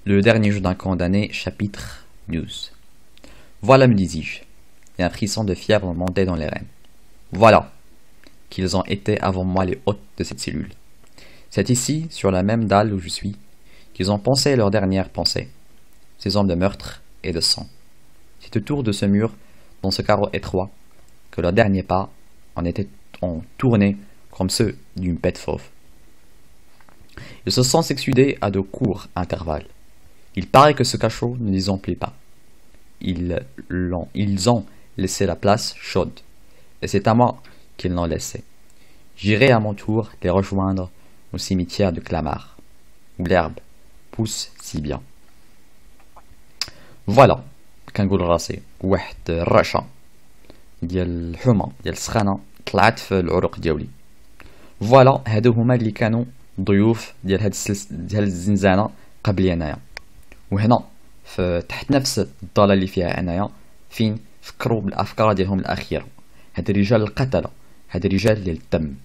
Le dernier jour d'un condamné, chapitre 12. Voilà, me dis-je, et un frisson de fièvre me montait dans les reins. Voilà qu'ils ont été avant moi les hôtes de cette cellule. C'est ici, sur la même dalle où je suis, qu'ils ont pensé leur dernière pensée, ces hommes de meurtre et de sang. C'est autour de ce mur, dans ce carreau étroit, que leurs derniers pas ont tourné comme ceux d'une bête fauve. Ils se sont succédés à de courts intervalles. Il paraît que ce cachot ne les emplit pas. Ils ont laissé la place chaude, et c'est à moi qu'ils l'ont laissé. J'irai à mon tour les rejoindre au cimetière de Clamart, où l'herbe pousse si bien. Voilà, كنقول راسي واحد الرعشة ديال الحمى ديال السخانة طلعت في العروق ديالي. فوالا هادو هما اللي كانوا ضيوف ديال هاد الزنزانة قبلي انايا. وهنا تحت نفس الضالة اللي فيها انايا فين فكروا بالافكار ديالهم الاخيرة. هاد الرجال القتلة، هاد الرجال ديال الدم،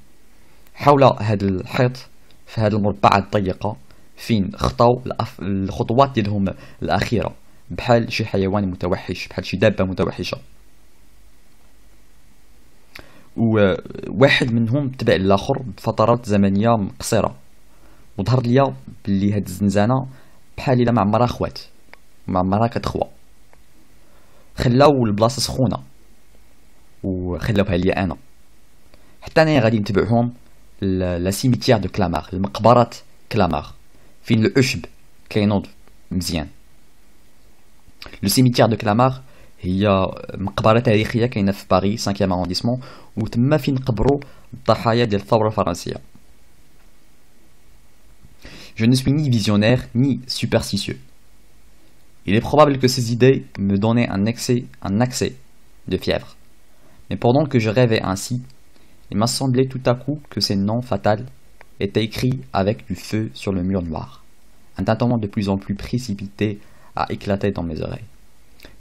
حول هاد الحيط في هاد المربعة الضيقة فين خطاو الخطوات ديالهم الاخيرة بحال شي حيوان متوحش، بحال شي دابة متوحشة. وواحد منهم تبع الاخر بفترات زمنيه قصيره، وظهر ليا بلي هاد الزنزانه بحال الا معمرها خوات، معمرها كتخوى. خلاو البلاصه سخونه وخلاوها ليا انا، حتى انا غادي نتبعهم لا سيميتيير دو كلامار، المقبره كلامار فين العشب كينوض مزيان. لو سيميتيير دو كلامار هي مقبره تاريخيه كاينه في باريس 5e arrondissement، وتما فين قبروا الضحايا ديال الثوره الفرنسيه. Je ne suis ni visionnaire ni superstitieux. Il est probable que ces idées me donnaient un accès de fièvre. Mais pendant que je rêvais ainsi, il m'a semblé tout à coup que ces noms fatals étaient écrits avec du feu sur le mur noir. Un tintement de plus en plus précipité a éclaté dans mes oreilles.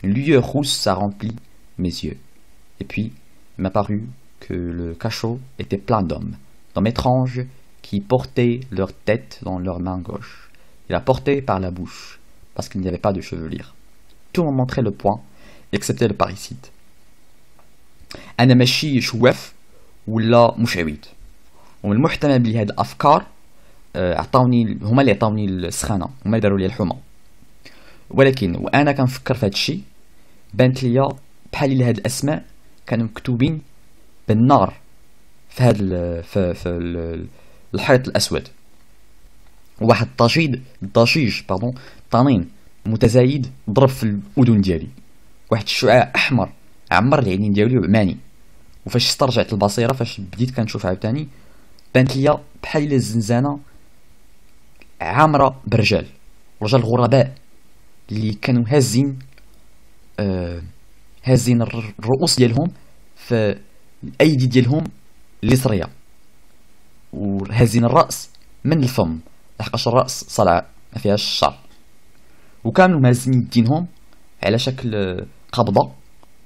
Une lueur rousse a rempli mes yeux. Et puis, il m'a paru que le cachot était plein d'hommes étranges qui portaient leur tête dans leur main gauche, et la portaient par la bouche, parce qu'il n'y avait pas de chevelure. Tout me montrait le poing, excepté le parricide. أنا ماشي شواف ولا مشعوذ، ومن المحتمل بلي هاد الأفكار هما اللي عطاوني السخانة، هما اللي داروا لي الحمى. ولكن وأنا كنفكر في هاد الشي بانت ليا بحال إلا هاد الأسماء كانوا مكتوبين بالنار في هاد في الحيط الأسود. واحد ضجيج طنين متزايد ضرب في الأذن ديالي، واحد الشعاع أحمر عمر العينين ديالي وعماني. وفاش استرجعت البصيرة، فاش بديت كنشوف عاوتاني، بانت ليا بحال إلا الزنزانة عامرة برجال غرباء اللي كانوا هازين الرؤوس ديالهم في الايدي ديالهم اليسريه، وهازين الراس من الفم، لحقاش الراس صلع ما فيهاش الشعر، وكاملوا مهزين يدينهم على شكل قبضه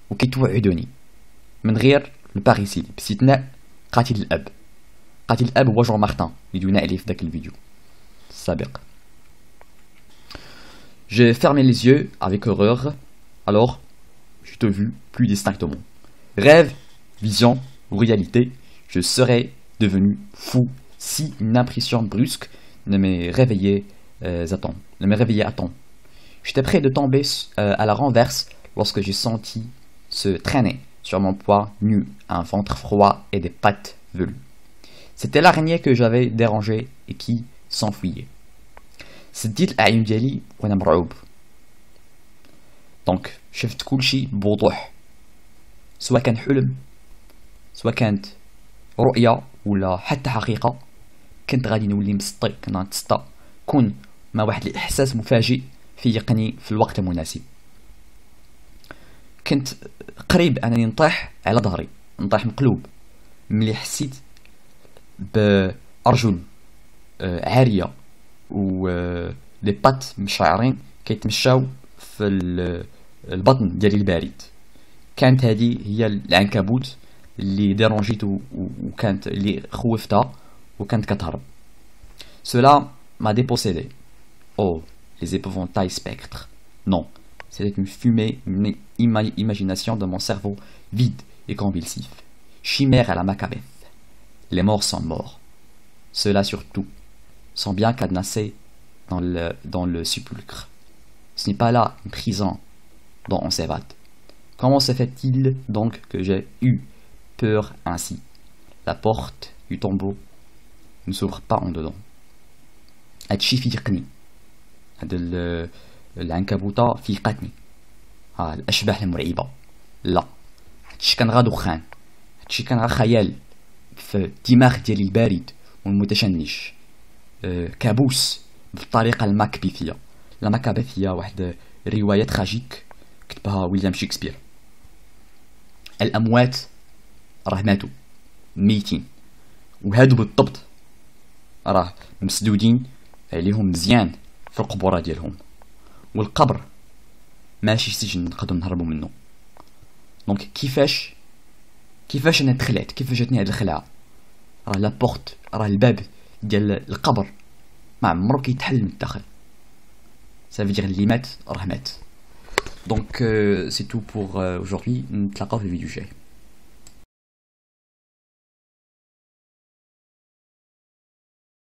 وكيتوعدوني من غير الباريسيد، باستثناء قاتل الاب هو جون مارتن اللي دوينا عليه في داك الفيديو السابق. J'ai fermé les yeux avec horreur, alors je te vis plus distinctement. Rêve, vision ou réalité, je serais devenu fou si une impression brusque ne me réveillait à temps. J'étais près de tomber à la renverse lorsque j'ai senti se traîner sur mon poids nu un ventre froid et des pattes velues. C'était l'araignée que j'avais dérangée et qui s'enfuyait. سديت الأعين ديالي وأنا مرعوب. دونك شفت كلشي بوضوح، سواء كان حلم، سواء كانت رؤية ولا حتى حقيقة. كنت غادي نولي مسطي، كنا نتسطى كون ما واحد الإحساس مفاجئ فيقني في الوقت المناسب. كنت قريب أنني نطيح على ظهري، نطيح مقلوب، ملي حسيت بأرجل عارية و لي بات مشعرين كيتمشاو في البطن ديالي البارد. كانت هذه هي العنكبوت اللي ديرونجيت وكانت اللي خوفتها وكانت كتهرب. Cela m'a dépossédé. Oh, les épouvantails spectres. Non, c'était une fumée, une imagination de mon cerveau vide et convulsif. Chimère à la Macbeth. Les morts sont morts. Ceux-là surtout sont bien cadenassés dans le sépulcre. Ce n'est pas là une prison dont on s'évade. Comment se fait-il donc que j'ai eu peur ainsi? La porte du tombeau ne s'ouvre pas en dedans. هادشي فيقني. هاد العنكبوتة فيقتني. الأشباح المرعبة. لا. هادشي كان غا دخان. هادشي كان غا خيال في الدماغ ديالي البارد والمتشنج. كابوس بالطريقة الماكبيثية. لا ماكابيثية واحد رواية تراجيك كتبها ويليام شكسبير. الأموات راه ماتوا ميتين وهادو بالضبط راه مسدودين عليهم مزيان في القبورة ديالهم والقبر ماشي سجن نقدروا نهربوا منه. دونك كيفاش انا دخلت كيفاش جاتني هاد الخلعه؟ راه لا بورت راه الباب ديال القبر ما عمرو كيتحل من الداخل. Ça veut dire اللي مات راه مات. Donc c'est tout pour aujourd'hui. نتلاقاو في الفيديو الجاي.